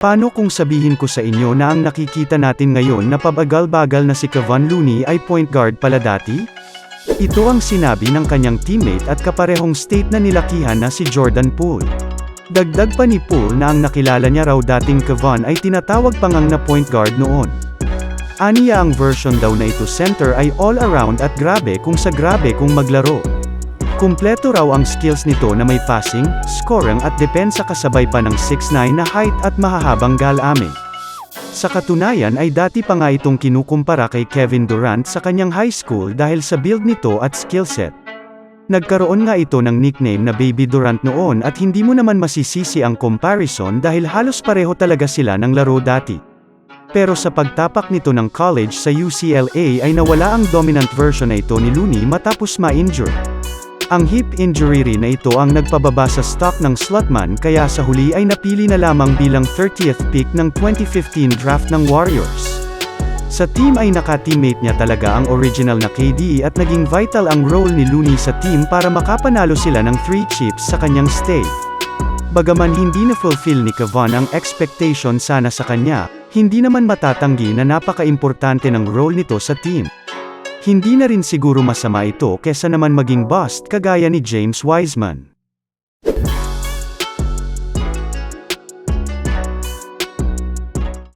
Paano kung sabihin ko sa inyo na ang nakikita natin ngayon na pabagal-bagal na si Kevon Looney ay point guard pala dati? Ito ang sinabi ng kanyang teammate at kaparehong state na nilakihan na si Jordan Poole. Dagdag pa ni Poole na ang nakilala niya raw dating Kevon ay tinatawag pa ngang na point guard noon. Aniya ang version daw na ito center ay all around at grabe kung sa grabe kung maglaro. Kumpleto raw ang skills nito na may passing, scoring at depensa kasabay pa ng 6'9" na height at mahahabang galame. Sa katunayan ay dati pa nga itong kinukumpara kay Kevin Durant sa kanyang high school dahil sa build nito at skillset. Nagkaroon nga ito ng nickname na Baby Durant noon at hindi mo naman masisisi ang comparison dahil halos pareho talaga sila ng laro dati. Pero sa pagtapak nito ng college sa UCLA ay nawala ang dominant version na ito ni Looney matapos ma-injure. Ang hip injury rin na ito ang nagpababa sa stock ng Slotman kaya sa huli ay napili na lamang bilang 30th pick ng 2015 draft ng Warriors. Sa team ay naka-teammate niya talaga ang original na KD at naging vital ang role ni Looney sa team para makapanalo sila ng 3 chips sa kanyang stay. Bagaman hindi na-fulfill ni Kevon ang expectation sana sa kanya, hindi naman matatanggi na napaka-importante ng role nito sa team. Hindi na rin siguro masama ito kesa naman maging bust kagaya ni James Wiseman.